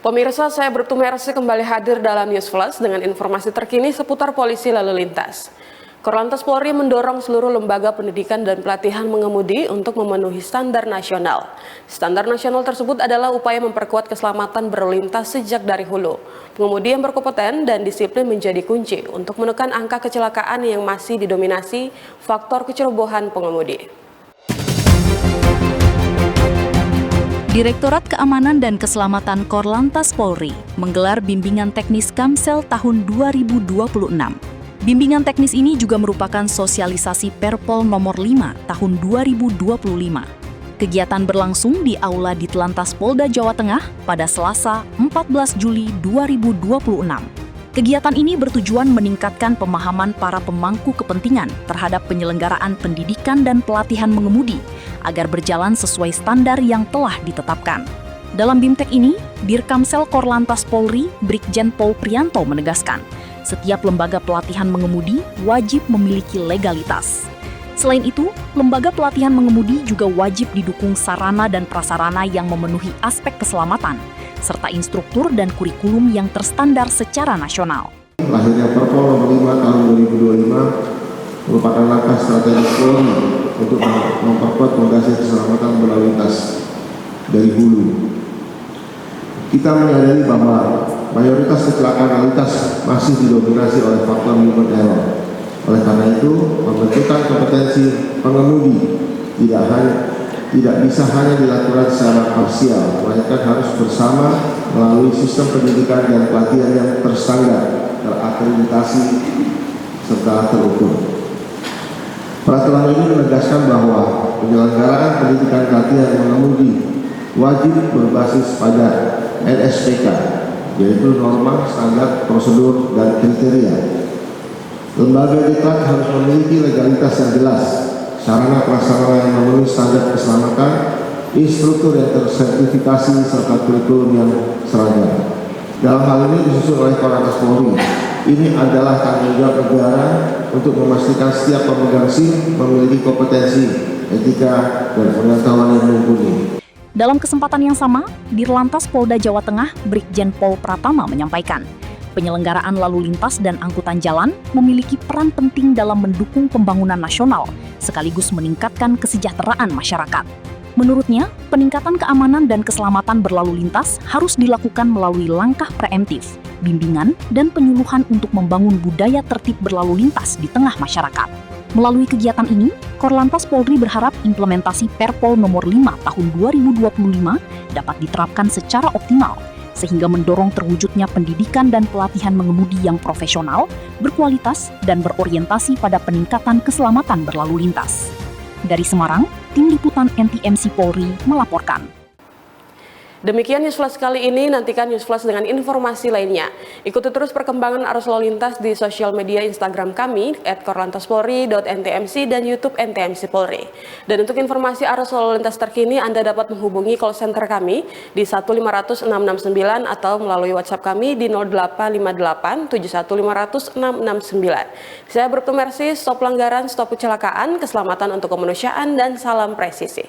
Pemirsa, saya Bribtu Mercy kembali hadir dalam News Flash dengan informasi terkini seputar polisi lalu lintas. Korlantas Polri mendorong seluruh lembaga pendidikan dan pelatihan mengemudi untuk memenuhi standar nasional. Standar nasional tersebut adalah upaya memperkuat keselamatan berlalu lintas sejak dari hulu. Pengemudi yang berkompeten dan disiplin menjadi kunci untuk menekan angka kecelakaan yang masih didominasi faktor kecerobohan pengemudi. Direktorat Keamanan dan Keselamatan Korlantas Polri menggelar bimbingan teknis Kamsel tahun 2026. Bimbingan teknis ini juga merupakan sosialisasi Perpol nomor 5 tahun 2025. Kegiatan berlangsung di Aula Ditlantas Polda Jawa Tengah pada Selasa 14 Juli 2026. Kegiatan ini bertujuan meningkatkan pemahaman para pemangku kepentingan terhadap penyelenggaraan pendidikan dan pelatihan mengemudi agar berjalan sesuai standar yang telah ditetapkan. Dalam BIMTEK ini, Dirkamsel Korlantas Polri, Brigjen Pol Priyanto menegaskan, setiap lembaga pelatihan mengemudi wajib memiliki legalitas. Selain itu, lembaga pelatihan mengemudi juga wajib didukung sarana dan prasarana yang memenuhi aspek keselamatan, serta instruktur dan kurikulum yang terstandar secara nasional. Lahirnya Perpol nomor 5 tahun 2025 merupakan langkah strategis Polri untuk memperkuat fondasi keselamatan berlalu lintas dari hulu. Kita menyadari bahwa mayoritas kecelakaan lalu lintas masih didominasi oleh faktor human error. Oleh karena itu, pembentukan kompetensi pengemudi tidak bisa hanya dilakukan secara parsial, melainkan harus bersama melalui sistem pendidikan dan pelatihan yang terstandar, terakreditasi, serta terukur. Peraturan ini menegaskan bahwa penyelenggaraan pendidikan pelatihan mengemudi wajib berbasis pada NSPK, yaitu norma, standar, prosedur, dan kriteria. Lembaga diklat harus memiliki legalitas yang jelas, sarana prasarana yang memenuhi standar keselamatan, instruktur yang tersertifikasi, serta kurikulum yang seragam. Dalam hal ini disusun oleh Korlantas Polri. Ini adalah tanggung jawab negara untuk memastikan setiap pemegang SIM memiliki kompetensi, etika, dan pengetahuan yang mumpuni. Dalam kesempatan yang sama, Dirlantas Polda Jawa Tengah, Brigjen Pol Pratama menyampaikan, penyelenggaraan lalu lintas dan angkutan jalan memiliki peran penting dalam mendukung pembangunan nasional, sekaligus meningkatkan kesejahteraan masyarakat. Menurutnya, peningkatan keamanan dan keselamatan berlalu lintas harus dilakukan melalui langkah preemptif, bimbingan, dan penyuluhan untuk membangun budaya tertib berlalu lintas di tengah masyarakat. Melalui kegiatan ini, Korlantas Polri berharap implementasi Perpol nomor 5 tahun 2025 dapat diterapkan secara optimal, sehingga mendorong terwujudnya pendidikan dan pelatihan mengemudi yang profesional, berkualitas, dan berorientasi pada peningkatan keselamatan berlalu lintas. Dari Semarang, Tim Liputan NTMC Polri melaporkan. Demikian News Flash kali ini, nantikan News Flash dengan informasi lainnya. Ikuti terus perkembangan arus lalu lintas di sosial media Instagram kami @korlantaspolri.ntmc dan YouTube NTMC Polri. Dan untuk informasi arus lalu lintas terkini, Anda dapat menghubungi call center kami di 1500669 atau melalui WhatsApp kami di 0858 71500 669. Saya Bribtu Mercy, stop pelanggaran, stop kecelakaan, keselamatan untuk kemanusiaan, dan salam presisi.